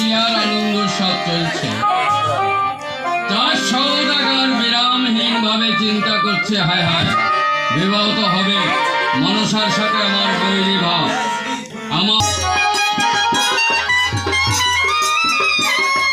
বিয়ার আনন্দ সব চলছে। তার সওদাগর বিরামহীন ভাবে চিন্তা করছে, হায় হায় বিবাহ তো হবে, মনসার সাথে আমার বৈরী ভাব, আমার